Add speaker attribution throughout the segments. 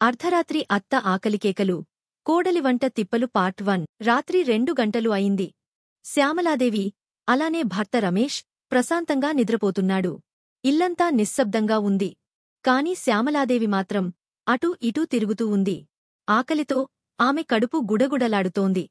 Speaker 1: అర్ధరాత్రి అత్త ఆకలికేకలు కోడలి వంట తిప్పలు పార్ట్ 1 రాత్రి 2 గంటలు అయింది. శ్యామలాదేవి అలానే భర్త రమేష్ ప్రశాంతంగా నిద్రపోతున్నాడు. ఇల్లంతా నిశ్శబ్దంగా ఉంది. కాని శ్యామలాదేవి మాత్రం అటూ ఇటూ తిరుగుతూ ఉంది. ఆకలితో ఆమె కడుపు గుడగుడలాడుతోంది.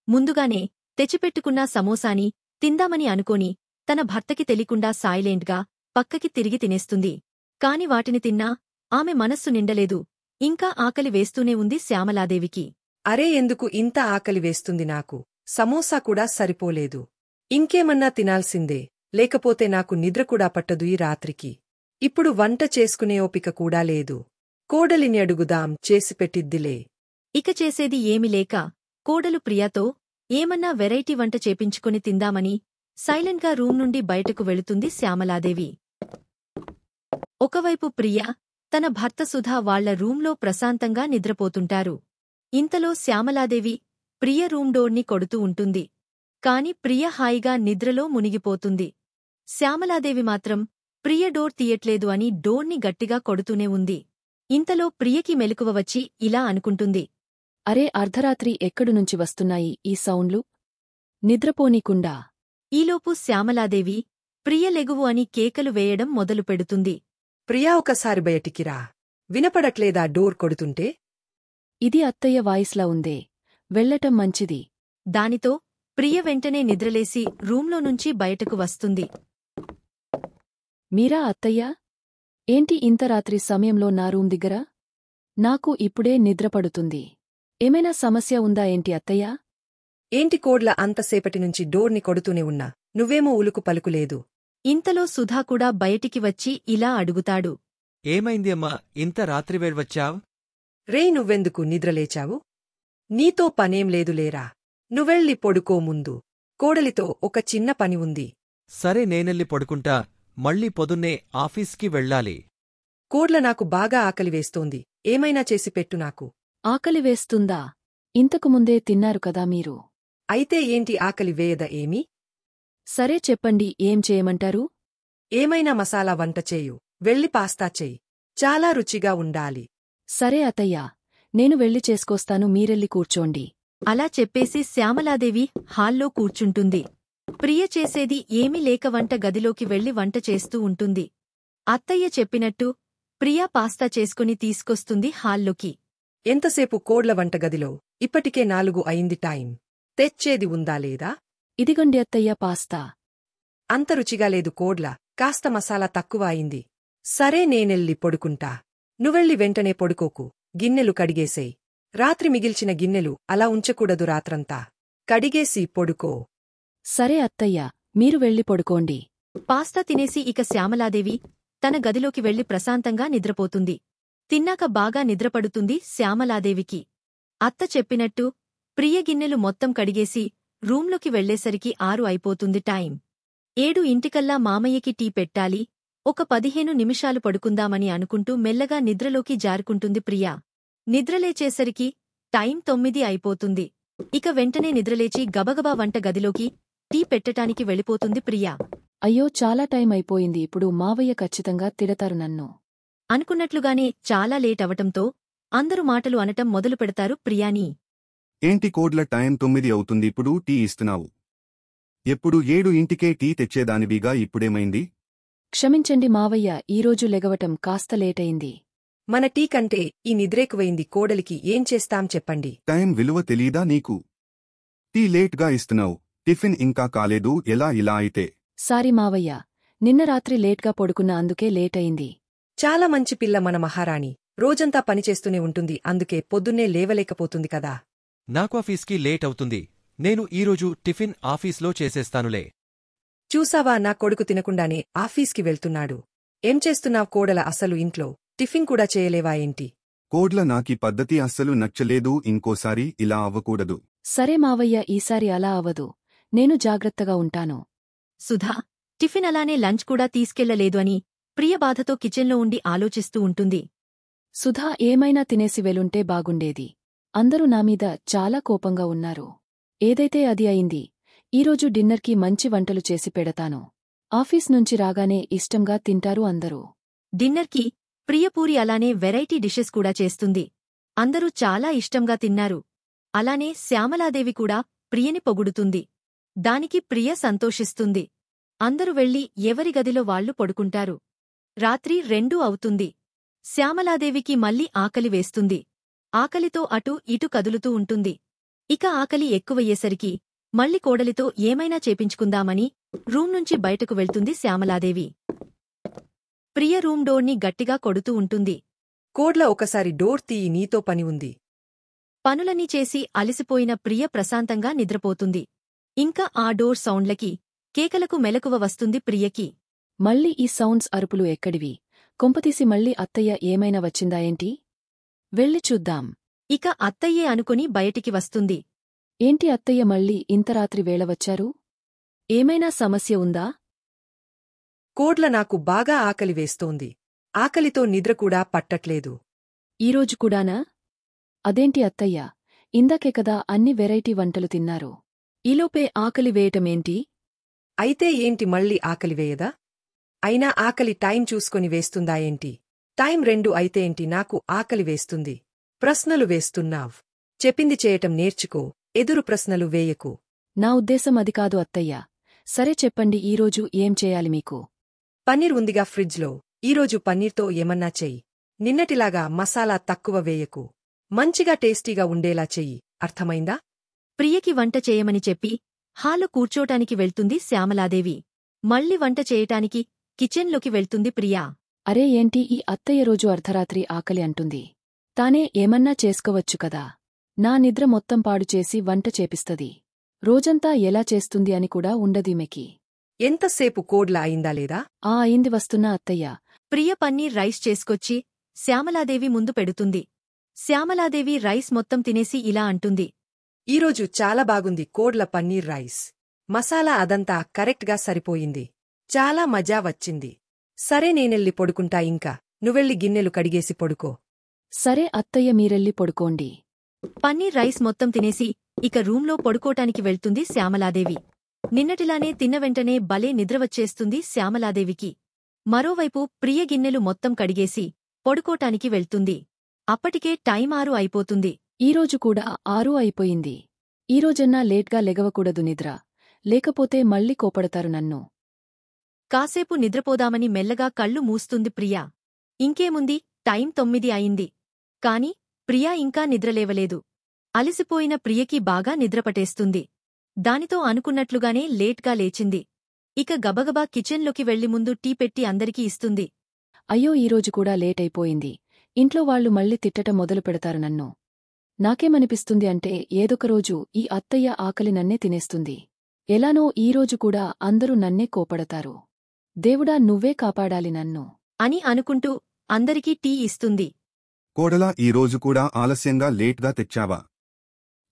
Speaker 1: ముందుగానే తెచ్చిపెట్టుకున్న సమోసాని తిందామని అనుకోని తన భర్తకి తెలియకుండా సైలెంట్గా పక్కకి తిరిగి తినేస్తుంది. కాని వాటిని తిన్నా ఆమె మనస్సు నిండలేదు. ఇంకా ఆకలి వేస్తూనే ఉంది శ్యామలాదేవికి.
Speaker 2: అరే ఎందుకు ఇంత ఆకలి వేస్తుంది నాకు? సమోసా కూడా సరిపోలేదు. ఇంకేమన్నా తినాల్సిందే, లేకపోతే నాకు నిద్ర కూడా పట్టదు ఈ రాత్రికి. ఇప్పుడు వంట చేసుకునే ఓపిక కూడా లేదు. కోడలిని అడుగుదాం, చేసిపెట్టిద్దిలే.
Speaker 1: ఇక చేసేది ఏమీ లేక కోడలు ప్రియాతో ఏమన్నా వెరైటీ వంట చేపించుకుని తిందామని సైలెంట్గా రూమ్ నుండి బయటకు వెళుతుంది శ్యామలాదేవి. ఒకవైపు ప్రియా తన భర్త సుధా వాళ్ల రూంలో ప్రశాంతంగా నిద్రపోతుంటారు. ఇంతలో శ్యామలాదేవి ప్రియ రూమ్ డోర్ని కొడుతూ ఉంటుంది. కాని ప్రియ హాయిగా నిద్రలో మునిగిపోతుంది. శ్యామలాదేవి మాత్రం ప్రియ డోర్ తీయట్లేదు అని డోర్ని గట్టిగా కొడుతూనే ఉంది. ఇంతలో ప్రియకి మెలకువ వచ్చి ఇలా అనుకుంటుంది.
Speaker 3: అరే అర్ధరాత్రి ఎక్కడునుంచి వస్తున్నాయి ఈ సౌండ్లు? నిద్రపోనీకుండా.
Speaker 1: ఈలోపు శ్యామలాదేవి ప్రియ లెగువు అని కేకలు వేయడం మొదలుపెడుతుంది.
Speaker 2: ప్రియా ఒకసారి బయటికిరా. వినపడట్లేదా డోర్ కొడుతుంటే?
Speaker 3: ఇది అత్తయ్య వాయిస్లా ఉందే, వెళ్లటం మంచిది.
Speaker 1: దానితో ప్రియ వెంటనే నిద్రలేసి రూంలో నుంచి బయటకు వస్తుంది.
Speaker 3: మీరా అత్తయ్యా? ఏంటి ఇంత రాత్రి సమయంలో నా రూమ్ దగ్గర? నాకు ఇప్పుడే నిద్రపడుతుంది. ఏమైనా సమస్య ఉందా ఏంటి అత్తయ్యా?
Speaker 2: ఏంటి కోడ్ల అంతసేపటి నుంచి డోర్ని కొడుతూనే ఉన్నా, నువ్వేమో ఉలుకు పలుకులేదు.
Speaker 1: ఇంతలో సుధా కూడా బయటికి వచ్చి ఇలా అడుగుతాడు.
Speaker 4: ఏమైంది అమ్మా, ఇంత రాత్రివేళ వచ్చావ్?
Speaker 2: రేయ్ నువ్వెందుకు నిద్రలేచావు? నీతో పనేం లేదులేరా. నువ్వెళ్ళి పొడుకో ముందు. కోడలితో ఒక చిన్న పని ఉంది.
Speaker 4: సరే నేనెళ్ళి పడుకుంటా, మళ్ళీ పొదున్నే ఆఫీస్కి వెళ్ళాలి.
Speaker 2: కోడ్ల నాకు బాగా ఆకలి వేస్తోంది, ఏమైనా చేసిపెట్టు నాకు.
Speaker 3: ఆకలి వేస్తుందా? ఇంతకు ముందే తిన్నారు కదా మీరు.
Speaker 2: అయితే ఏంటి ఆకలి వేయదా ఏమీ?
Speaker 3: సరే చెప్పండి, ఏం చేయమంటారు?
Speaker 2: ఏమైనా మసాలా వంట చేయు. వెళ్ళి పాస్తా చెయ్యి. చాలా రుచిగా ఉండాలి.
Speaker 3: సరే అత్తయ్యా, నేను వెళ్ళి చేసుకొస్తాను, మీరెళ్ళి కూర్చోండి.
Speaker 1: అలా చెప్పేసి శ్యామలాదేవి హాల్లో కూర్చుంటుంది. ప్రియ చేసేది ఏమీ లేక వంట గదిలోకి వెళ్లి వంట చేస్తూ ఉంటుంది. అత్తయ్య చెప్పినట్టు ప్రియా పాస్తా చేసుకుని తీసుకొస్తుంది హాల్లోకి.
Speaker 2: ఎంతసేపు కోడ్ల వంటగదిలో? ఇప్పటికే 4 అయింది టైం. తెచ్చేది ఉందా లేదా?
Speaker 3: ఇదిగొండి అత్తయ్య పాస్తా.
Speaker 2: అంత రుచిగా లేదు కోడ్ల, కాస్త మసాలా తక్కువ అయింది. సరే నేనెళ్ళి పొడుకుంటా. నువ్వెళ్ళి వెంటనే పొడుకోకు. గిన్నెలు కడిగేసేయ్. రాత్రి మిగిల్చిన గిన్నెలు అలా ఉంచకూడదు, రాత్రంతా కడిగేసి పొడుకో.
Speaker 3: సరే అత్తయ్య, మీరు వెళ్ళి పడుకోండి.
Speaker 1: పాస్తా తినేసి ఇక శ్యామలాదేవి తన గదిలోకి వెళ్లి ప్రశాంతంగా నిద్రపోతుంది. తిన్నాక బాగా నిద్రపడుతుంది శ్యామలాదేవికి. అత్త చెప్పినట్టు ప్రియ గిన్నెలు మొత్తం కడిగేసి రూంలోకి వెళ్లేసరికి 6 అయిపోతుంది టైం. 7 ఇంటికల్లా మామయ్యకి టీ పెట్టాలి. ఒక 15 నిమిషాలు పడుకుందామని అనుకుంటూ మెల్లగా నిద్రలోకి జారుకుంటుంది ప్రియా. నిద్రలేచేసరికి టైం 9 అయిపోతుంది. ఇక వెంటనే నిద్రలేచి గబగబా వంట గదిలోకి టీ పెట్టటానికి వెళ్ళిపోతుంది ప్రియా.
Speaker 3: అయ్యో చాలా టైం అయిపోయింది, ఇప్పుడు మావయ్య ఖచ్చితంగా తిడతారు నన్ను.
Speaker 1: అనుకున్నట్లుగానే చాలా లేట్ అవటంతో అందరూ మాటలు అనటం మొదలుపెడతారు ప్రియాని.
Speaker 5: ఏంటి కోడ్ల, టైం 9 అవుతుంది, ఇప్పుడు టీ ఇస్తున్నావు? ఎప్పుడు 7 ఇంటికే టీ తెచ్చేదానివిగా, ఇప్పుడేమైంది?
Speaker 3: క్షమించండి మావయ్య, ఈరోజు లెగవటం కాస్త లేటయింది.
Speaker 2: మన టీ కంటే ఈ నిద్రేకువైంది కోడలికి ఏం చేస్తాం చెప్పండి.
Speaker 5: టైం విలువ తెలీదా నీకు? టీ లేట్గా ఇస్తున్నావు, టిఫిన్ ఇంకా కాలేదు, ఎలా ఇలా అయితే?
Speaker 3: సారీ మావయ్య, నిన్న రాత్రి లేట్గా పడుకున్న అందుకే లేటయింది.
Speaker 2: చాలా మంచి పిల్ల మన మహారాణి. రోజంతా పనిచేస్తూనే ఉంటుంది, అందుకే పొద్దున్నే లేవలేకపోతుంది కదా.
Speaker 4: నాకు ఆఫీస్కి లేట్ అవుతుంది. నేను ఈరోజు టిఫిన్ ఆఫీస్లో చేసేస్తానులే.
Speaker 2: చూసావా, నా కొడుకు తినకుండానే ఆఫీస్కి వెళ్తున్నాడు. ఏం చేస్తున్నావ్ కోడల, అసలు ఇంట్లో టిఫిన్ కూడా చేయలేవా ఏంటి?
Speaker 5: కోడ్ల, నాకీ పద్ధతి అస్సలు నచ్చలేదు, ఇంకోసారి ఇలా అవ్వకూడదు.
Speaker 3: సరే మావయ్య, ఈసారి అలా అవదు. నేను జాగ్రత్తగా ఉంటాను.
Speaker 1: సుధా టిఫిన్ అలానే లంచ్ కూడా తీసుకెళ్లలేదు అని ప్రియ బాధతో కిచెన్లో ఉండి ఆలోచిస్తూ ఉంటుంది.
Speaker 3: సుధా ఏమైనా తినేసి వెలుంటే బాగుండేది. అందరూ నామీద చాలా కోపంగా ఉన్నారు. ఏదైతే అది అయింది. ఈరోజు డిన్నర్కి మంచి వంటలు చేసి పెడతాను. ఆఫీస్ నుంచి రాగానే ఇష్టంగా తింటారు అందరూ.
Speaker 1: డిన్నర్కి ప్రియపూరి అలానే వెరైటీ డిషెస్ కూడా చేస్తుంది. అందరూ చాలా ఇష్టంగా తిన్నారు. అలానే శ్యామలాదేవి కూడా ప్రియని పొగుడుతుంది. దానికి ప్రియ సంతోషిస్తుంది. అందరూ వెళ్లి ఎవరి గదిలో వాళ్లు పడుకుంటారు. రాత్రి 2 అవుతుంది. శ్యామలాదేవికి మళ్ళీ ఆకలి వేస్తుంది. ఆకలితో అటూ ఇటు కదులుతూ ఉంటుంది. ఇక ఆకలి ఎక్కువయ్యేసరికి మళ్ళీ కోడలితో ఏమైనా చేపించుకుందామని రూం నుంచి బయటకు వెళ్తుంది శ్యామలాదేవి. ప్రియ రూం డోర్ని గట్టిగా కొడుతూ ఉంటుంది.
Speaker 2: కోడ్ల ఒకసారి డోర్ తీయి, నీతో పని ఉంది.
Speaker 1: పనులన్నీ చేసి అలసిపోయిన ప్రియ ప్రశాంతంగా నిద్రపోతుంది. ఇంకా ఆ డోర్ సౌండ్లకి, కేకలకు మెలకువ వస్తుంది ప్రియకి.
Speaker 3: మళ్ళీ ఈ సౌండ్స్ అరుపులు ఎక్కడివి? కొంపతీసి మళ్ళీ అత్తయ్య ఏమైనా వచ్చిందా ఏంటి? వెళ్ళి చూద్దాం.
Speaker 1: ఇక అత్తయ్యే అనుకుని బయటికి వస్తుంది.
Speaker 3: ఏంటి అత్తయ్య మళ్ళీ ఇంత రాత్రి వేళ వచ్చారు? ఏమైనా సమస్య ఉందా?
Speaker 2: కోడ్ల నాకు బాగా ఆకలి వేస్తోంది. ఆకలితో నిద్ర కూడా పట్టట్లేదు.
Speaker 3: ఈరోజు కూడానా? అదేంటి అత్తయ్య, ఇందాకే కదా అన్ని వెరైటీ వంటలు తిన్నారు. ఈలోపే ఆకలి వేయటమేంటి?
Speaker 2: అయితే ఏంటి మళ్ళీ ఆకలి వేయదా? అయినా ఆకలి టైం చూసుకొని వేస్తుందా ఏంటి? టైం 2 అయితే ఏంటి నాకు ఆకలి వేస్తుంది? ప్రశ్నలు వేస్తున్నావ్. చెప్పింది చేయటం నేర్చుకో, ఎదురు ప్రశ్నలు వేయకు.
Speaker 3: నా ఉద్దేశం అది కాదు అత్తయ్య. సరే చెప్పండి, ఈరోజు ఏం చేయాలి మీకు?
Speaker 2: పన్నీర్ ఉందిగా ఫ్రిడ్జ్లో, ఈరోజు పన్నీర్తో ఏమన్నా చెయ్యి. నిన్నటిలాగా మసాలా తక్కువ వేయకు. మంచిగా టేస్టీగా ఉండేలా చెయ్యి, అర్థమైందా?
Speaker 1: ప్రియకి వంట చేయమని చెప్పి హాలు కూర్చోటానికి వెళ్తుంది శ్యామలాదేవి. మళ్ళీ వంట చేయటానికి కిచెన్లోకి వెళ్తుంది ప్రియా.
Speaker 3: అరే ఏంటి ఈ అత్తయ్య రోజు అర్ధరాత్రి ఆకలి అంటుంది? తానే ఏమన్నా చేసుకోవచ్చు కదా. నా నిద్ర మొత్తం పాడుచేసి వంట చేపిస్తది. రోజంతా ఎలా చేస్తుంది అని కూడా ఉండదీమెకి.
Speaker 2: ఎంతసేపు కోడ్ల అయిందా లేదా?
Speaker 3: అయింది, వస్తున్నా అత్తయ్య.
Speaker 1: ప్రియ పన్నీర్ రైస్ చేసుకొచ్చి శ్యామలాదేవి ముందు పెడుతుంది. శ్యామలాదేవి రైస్ మొత్తం తినేసి ఇలా అంటుంది.
Speaker 2: ఈరోజు చాలా బాగుంది కోడ్ల పన్నీర్ రైస్. మసాలా అదంతా కరెక్ట్గా సరిపోయింది. చాలా మజా వచ్చింది. సరే నేనెళ్ళి పడుకుంటా, ఇంకా నువ్వెళ్ళి గిన్నెలు కడిగేసి పడుకో.
Speaker 3: సరే అత్తయ్య, మీరెళ్ళి పడుకోండి.
Speaker 1: పన్నీర్ రైస్ మొత్తం తినేసి ఇక రూంలో పడుకోటానికి వెళ్తుంది శ్యామలాదేవి. నిన్నటిలానే తిన్న వెంటనే భలే నిద్రవచ్చేస్తుంది శ్యామలాదేవికి. మరోవైపు ప్రియ గిన్నెలు మొత్తం కడిగేసి పడుకోటానికి వెళ్తుంది. అప్పటికే టైం 6 అయిపోతుంది.
Speaker 3: ఈరోజు కూడా 6 అయిపోయింది. ఈరోజన్నా లేట్గా లెగవకూడదు నిద్ర, లేకపోతే మళ్ళీ కోపడతారు నన్ను.
Speaker 1: కాసేపు నిద్రపోదామని మెల్లగా కళ్ళు మూస్తుంది ప్రియా. ఇంకేముంది, టైం 9 అయింది. కాని ప్రియా ఇంకా నిద్రలేవలేదు. అలసిపోయిన ప్రియకి బాగా నిద్రపటేస్తుంది. దానితో అనుకున్నట్లుగానే లేట్గా లేచింది. ఇక గబగబా కిచెన్లోకి వెళ్లి ముందు టీ పెట్టి అందరికీ ఇస్తుంది.
Speaker 3: అయ్యో, ఈరోజు కూడా లేటైపోయింది. ఇంట్లో వాళ్లు మళ్ళీ తిట్టటం మొదలు పెడతారు నన్ను. నాకేమనిపిస్తుంది అంటే ఏదొకరోజు ఈ అత్తయ్య ఆకలి నన్నే తినేస్తుంది. ఎలానో ఈరోజు కూడా అందరూ నన్నే కోపడతారు. దేవుడా, నువ్వే కాపాడాలి నన్ను
Speaker 1: అని అనుకుంటూ అందరికీ టీ ఇస్తుంది.
Speaker 5: కోడలా, ఈరోజు కూడా ఆలస్యంగా లేట్గా తెచ్చావా?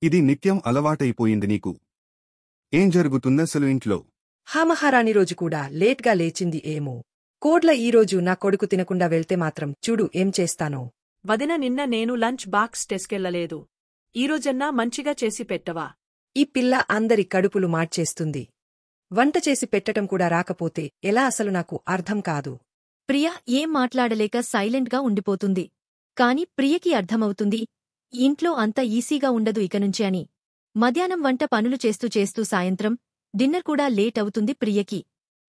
Speaker 5: ఇది నిత్యం అలవాటైపోయింది నీకు. ఏం జరుగుతుందసలు ఇంట్లో?
Speaker 2: మహారాణి రోజు కూడా లేట్గా లేచింది ఏమో. కోడ్ల ఈరోజు నా కొడుకు తినకుండా వెళ్తే మాత్రం చూడు ఏం చేస్తానో.
Speaker 6: వదిన, నిన్న నేను లంచ్ బాక్స్ తెస్కెళ్లలేదు. ఈరోజన్నా మంచిగా చేసి పెట్టవా?
Speaker 2: ఈ పిల్ల అందరి కడుపులు మార్చేస్తుంది. వంట చేసి పెట్టటం కూడా రాకపోతే ఎలా అసలు నాకు అర్థం కాదు.
Speaker 1: ప్రియ ఏం మాట్లాడలేక సైలెంట్గా ఉండిపోతుంది. కాని ప్రియకి అర్థమవుతుంది ఇంట్లో అంత ఈసీగా ఉండదు ఇకనుంచి అని. మధ్యాహ్నం వంట పనులు చేస్తూ చేస్తూ సాయంత్రం డిన్నర్ కూడా లేట్ అవుతుంది ప్రియకి.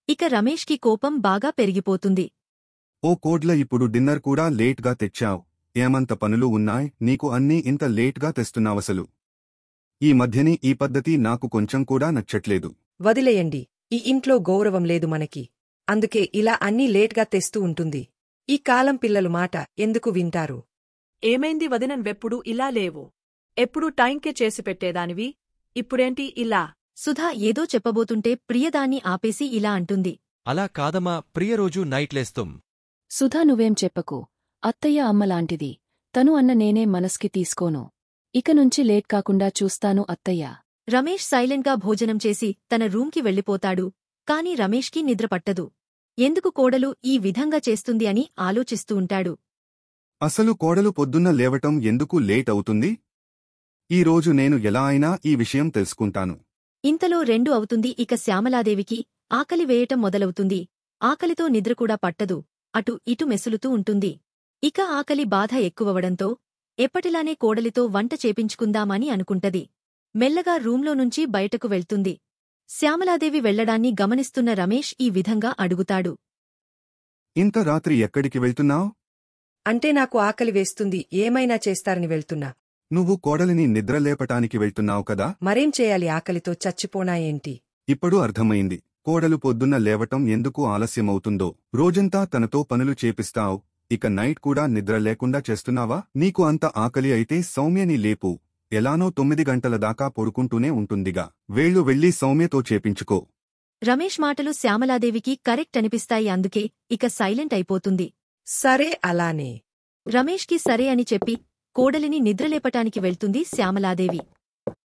Speaker 1: ఇక రమేష్కి కోపం బాగా పెరిగిపోతుంది.
Speaker 5: ఓ కోడ్ల, ఇప్పుడు డిన్నర్ కూడా లేట్గా తెచ్చావ్. ఏమంత పనులు ఉన్నాయ్ నీకు, అన్నీ ఇంత లేట్గా తెస్తున్నావసలు? ఈ మధ్యని ఈ పద్ధతి నాకు కొంచెం కూడా నచ్చట్లేదు.
Speaker 2: వదిలేయండి, ఈ ఇంట్లో గౌరవం లేదు మనకి. అందుకే ఇలా అన్నీ లేట్గా తెస్తూ ఉంటుంది. ఈ కాలం పిల్లలు మాట ఎందుకు వింటారు?
Speaker 6: ఏమైంది వదినన్, వెప్పుడు ఇలా లేవు. ఎప్పుడూ టైంకే చేసి పెట్టేదానివి, ఇప్పుడేంటి ఇలా?
Speaker 1: సుధా ఏదో చెప్పబోతుంటే ప్రియదాన్ని ఆపేసి ఇలా అంటుంది.
Speaker 4: అలా కాదమ్మా, ప్రియ రోజు నైట్లేస్తాం.
Speaker 3: సుధా, నువ్వేం చెప్పకు. అత్తయ్య అమ్మలాంటిది. తను అన్న నేనే మనస్కి తీసుకోను. ఇక నుంచి లేట్ కాకుండా చూస్తాను అత్తయ్య.
Speaker 1: రమేష్ సైలెంట్గా భోజనం చేసి తన రూంకి వెళ్ళిపోతాడు. కాని రమేష్కి నిద్రపట్టదు. ఎందుకు కోడలు ఈ విధంగా చేస్తుంది అని ఆలోచిస్తూ ఉంటాడు.
Speaker 5: అసలు కోడలు పొద్దున్న లేవటం ఎందుకు లేట్ అవుతుంది? ఈరోజు నేను ఎలా అయినా ఈ విషయం తెలుసుకుంటాను.
Speaker 1: ఇంతలో 2 అవుతుంది. ఇక శ్యామలాదేవికి ఆకలి వేయటం మొదలవుతుంది. ఆకలితో నిద్రకూడా పట్టదు. అటు ఇటు మెసులుతూ ఉంటుంది. ఇక ఆకలి బాధ ఎక్కువవడంతో ఎప్పటిలానే కోడలితో వంట చేపించుకుందామని అనుకుంటది. మెల్లగా రూంలో నుంచి బయటకు వెళ్తుంది. శ్యామలాదేవి వెళ్లడాన్ని గమనిస్తున్న రమేష్ ఈ విధంగా అడుగుతాడు.
Speaker 5: ఇంత రాత్రి ఎక్కడికి వెళ్తున్నావ్?
Speaker 2: అంటే నాకు ఆకలి వేస్తుంది, ఏమైనా చేస్తారని వెళ్తున్నా.
Speaker 5: నువ్వు కోడలిని నిద్రలేపటానికి వెళ్తున్నావు కదా?
Speaker 2: మరేం చేయాలి, ఆకలితో చచ్చిపోనా ఏంటి?
Speaker 5: ఇప్పుడు అర్థమైంది. కోడలు పొద్దున్న లేవటం ఎందుకు ఆలస్యమవుతుందో. రోజంతా తనతో పనులు చేపిస్తావ్, ఇక నైట్ కూడా నిద్ర లేకుండా చేస్తున్నావా? నీకు అంత ఆకలి అయితే సౌమ్యని లేపు. ఎలానో 9 గంటల దాకా పడుకుంటూనే ఉంటుందిగా. వేళ్ళు వెళ్ళి సౌమ్యతో చేపించుకో.
Speaker 1: రమేష్ మాటలు శ్యామలాదేవికి కరెక్ట్ అనిపిస్తాయి. అందుకే ఇక సైలెంట్ అయిపోతుంది.
Speaker 2: సరే అలానే.
Speaker 1: రమేష్కి సరే అని చెప్పి కోడలిని నిద్రలేపటానికి వెళ్తుంది శ్యామలాదేవి.